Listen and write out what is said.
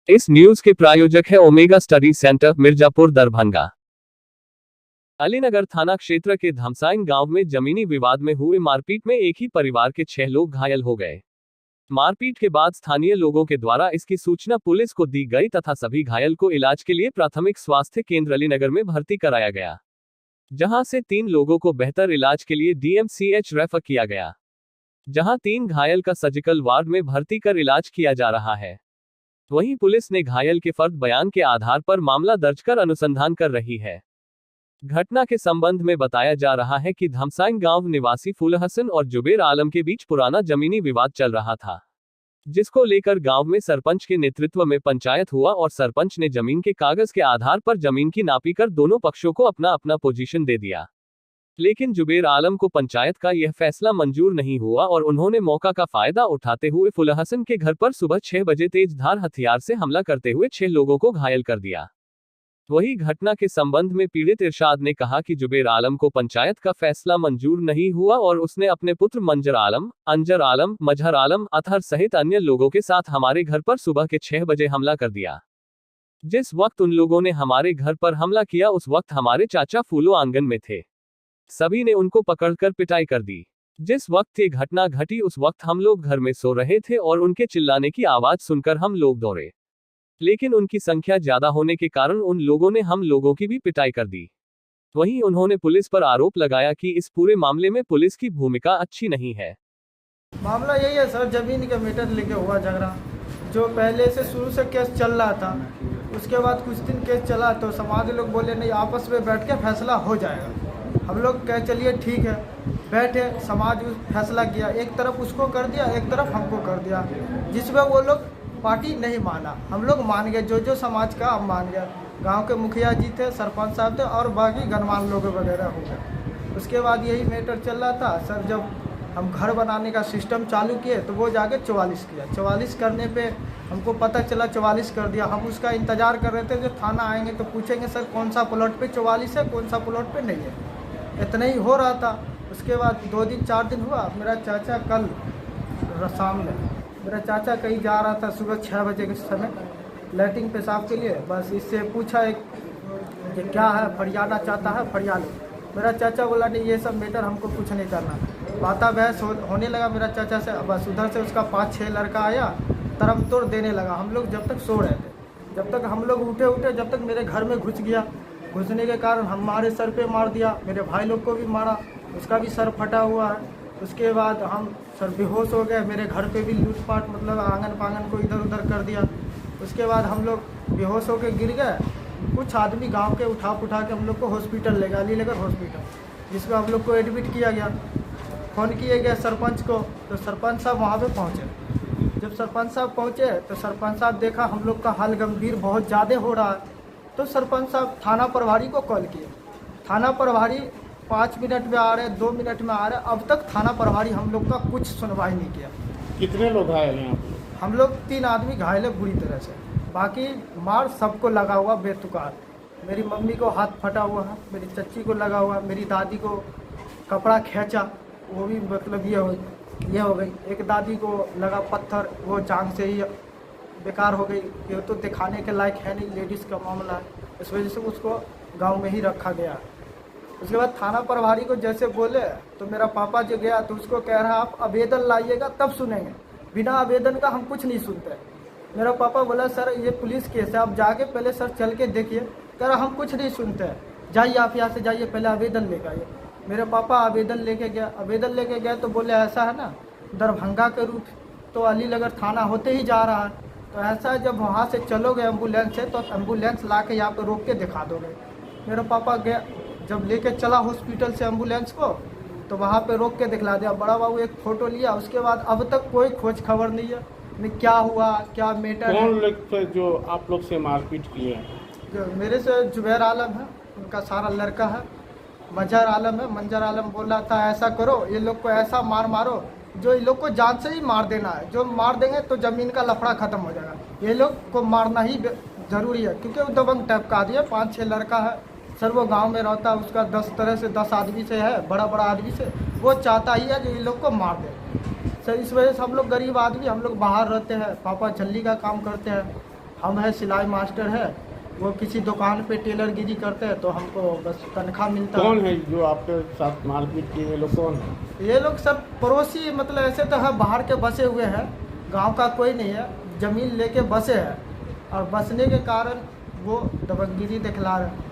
इस न्यूज के प्रायोजक है omega study centre, Mirzapur, Darbhanga. Alinagar थाना क्षेत्र के धमसाइन गांव में जमीनी विवाद में हुए मारपीट में एक ही परिवार के 6 लोग घायल हो गए। मारपीट के बाद स्थानीय लोगों के द्वारा इसकी सूचना पुलिस को दी गई तथा सभी घायल को इलाज के लिए प्राथमिक स्वास्थ्य केंद्र अलीनगर में भर्ती कराया गया, जहां से 3 लोगों को बेहतर इलाज के लिए DMCH रेफर किया गया, जहां 3 घायल का सर्जिकल वार्ड में भर्ती कर इलाज किया जा रहा है। वहीं पुलिस ने घायल के फर्द बयान के आधार पर मामला दर्ज कर अनुसंधान कर रही है। घटना के संबंध में बताया जा रहा है कि धमसाइन गांव निवासी फूलहसन और जुबेर आलम के बीच पुराना जमीनी विवाद चल रहा था, जिसको लेकर गांव में सरपंच के नेतृत्व में पंचायत हुआ और सरपंच ने जमीन के कागज के आधार पर जमीन की नापी कर दोनों पक्षों को अपना अपना पोजीशन दे दिया। लेकिन जुबेर आलम को पंचायत का यह फैसला मंजूर नहीं हुआ और उन्होंने मौका का फायदा उठाते हुए फूलहसन के घर पर सुबह 6 बजे तेज धार हथियार से हमला करते हुए 6 लोगों को घायल कर दिया। वही घटना के संबंध में पीड़ित इरशाद ने कहा कि जुबेर आलम को पंचायत का फैसला मंजूर नहीं हुआ और उसने अपने पुत्र मंजर आलम, अंजर आलम, मजहर आलम, अतहर सहित अन्य लोगों के साथ हमारे घर पर सुबह के 6 बजे हमला कर दिया। जिस वक्त उन लोगों ने हमारे घर पर हमला किया उस वक्त हमारे चाचा फूलो आंगन में थे। सभी ने उनको पकड़कर पिटाई कर दी। जिस वक्त ये घटना घटी उस वक्त हम लोग घर में सो रहे थे और उनके चिल्लाने की आवाज सुनकर हम लोग दौड़े, लेकिन उनकी संख्या ज्यादा होने के कारण उन लोगों ने हम लोगों की भी पिटाई कर दी। वहीं उन्होंने पुलिस पर आरोप लगाया कि इस पूरे मामले में पुलिस की भूमिका अच्छी नहीं है। मामला यही है सर, जमीन के मैटर लेके हुआ झगड़ा, जो पहले से शुरू से केस चल रहा था। उसके बाद कुछ दिन केस चला तो समाज लोग बोले नहीं, आपस में बैठ के फैसला हो जाएगा। हम लोग कहे चलिए ठीक है, बैठे, समाज फैसला किया, एक तरफ उसको कर दिया, एक तरफ हमको कर दिया, जिसमें वो लोग पार्टी नहीं माना, हम लोग मान गए, जो समाज का हम मान गए। गांव के मुखिया जी थे, सरपंच साहब थे और बाकी गणमान्य लोग वगैरह हो गए। उसके बाद यही मैटर चल रहा था सर। जब हम घर बनाने का सिस्टम चालू किए तो वो जाके 44 किया। 44 करने पे हमको पता चला 44 कर दिया। हम उसका इंतज़ार कर रहे थे, जो थाना आएंगे तो पूछेंगे सर कौन सा प्लॉट पे 44 है, कौन सा प्लॉट पे नहीं है। इतना ही हो रहा था। उसके बाद 2 दिन 4 दिन हुआ, मेरा चाचा कल शाम में, मेरा चाचा कहीं जा रहा था सुबह 6 बजे के समय लैट्रिन पेशाब के लिए। बस इससे पूछा एक कि क्या है, फरियाना चाहता है, फरिया लो। मेरा चाचा बोला नहीं, ये सब मैटर हमको कुछ नहीं करना। बाता बहस होने लगा मेरा चाचा से। बस उधर से उसका 5-6 लड़का आया, तरफ तोड़ देने लगा। हम लोग जब तक सो रहे थे, जब तक हम लोग उठे जब तक मेरे घर में घुस गया। घुसने के कारण हमारे सर पे मार दिया, मेरे भाई लोग को भी मारा, उसका भी सर फटा हुआ है। उसके बाद हम सर बेहोश हो गए। मेरे घर पे भी लूटपाट, मतलब आंगन पांगन को इधर उधर कर दिया। उसके बाद हम लोग बेहोश होकर गिर गए। कुछ आदमी गांव के उठा के हम लोग को हॉस्पिटल ले गए, अलीनगर हॉस्पिटल, जिसमें हम लोग को एडमिट किया गया। फ़ोन किए गए सरपंच को, तो सरपंच साहब वहाँ पे पहुँचे। जब सरपंच साहब पहुँचे तो सरपंच साहब देखा हम लोग का हाल गंभीर बहुत ज़्यादा हो रहा है, तो सरपंच साहब थाना प्रभारी को कॉल किए। थाना प्रभारी 5 मिनट में आ रहे, 2 मिनट में आ रहे, अब तक थाना प्रभारी हम लोग का कुछ सुनवाई नहीं किया। कितने लोग घायल हैं? हम लोग 3 आदमी घायल है बुरी तरह से, बाकी मार सबको लगा हुआ बेतुकार। मेरी मम्मी को हाथ फटा हुआ है, मेरी चच्ची को लगा हुआ, मेरी दादी को कपड़ा खींचा, वो भी मतलब ये हो गई। एक दादी को लगा पत्थर, वो जान से ही बेकार हो गई। ये तो दिखाने के लायक है नहीं, लेडीज़ का मामला है, इस वजह से उसको गांव में ही रखा गया। उसके बाद थाना प्रभारी को जैसे बोले तो मेरा पापा जो गया तो उसको कह रहा आप आवेदन लाइएगा तब सुनेंगे, बिना आवेदन का हम कुछ नहीं सुनते। मेरा पापा बोला सर ये पुलिस केस है, आप जाके पहले सर चल के देखिए। कह रहा हम कुछ नहीं सुनते, जाइए आप यहाँ से जाइए, पहले आवेदन लेकर आइए। मेरे पापा आवेदन लेके गया। आवेदन लेके गए तो बोले ऐसा है ना, दरभंगा के रूट तो अलीनगर थाना होते ही जा रहा है, तो ऐसा है जब वहाँ से चलोगे एम्बुलेंस से तो एम्बुलेंस ला के यहाँ पे रोक के दिखा दोगे। मेरा पापा गया, जब लेके चला हॉस्पिटल से एम्बुलेंस को तो वहाँ पे रोक के दिखला दिया। बड़ा बाबू एक फ़ोटो लिया, उसके बाद अब तक कोई खोज खबर नहीं है क्या हुआ, क्या मैटर। कौन लोग जो आप लोग से मारपीट किए हैं? जो मेरे से जुबैर आलम है, उनका सारा लड़का है, मजहर आलम है। मंजर आलम बोल रहा था ऐसा करो, ये लोग को ऐसा मारो जो ये लोग को जान से ही मार देना है, जो मार देंगे तो ज़मीन का लफड़ा ख़त्म हो जाएगा। ये लोग को मारना ही ज़रूरी है, क्योंकि वो दबंग टाइप का आदमी है। 5-6 लड़का है सर, वो गांव में रहता है, उसका 10 तरह से 10 आदमी से है, बड़ा आदमी से। वो चाहता ही है जो ये लोग को मार दे सर। इस वजह से हम लोग गरीब आदमी, हम लोग बाहर रहते हैं, पापा झल्ली का काम करते हैं, हम है सिलाई मास्टर है, वो किसी दुकान पे टेलरगिरी करते हैं तो हमको बस तनख्वाह मिलता कौन है जो आपके साथ मारपीट किए, ये लोग कौन है? ये लोग सब पड़ोसी, मतलब ऐसे तो है बाहर के बसे हुए हैं, गांव का कोई नहीं है, ज़मीन लेके बसे हैं और बसने के कारण वो दबंगगिरी दिखला रहे हैं।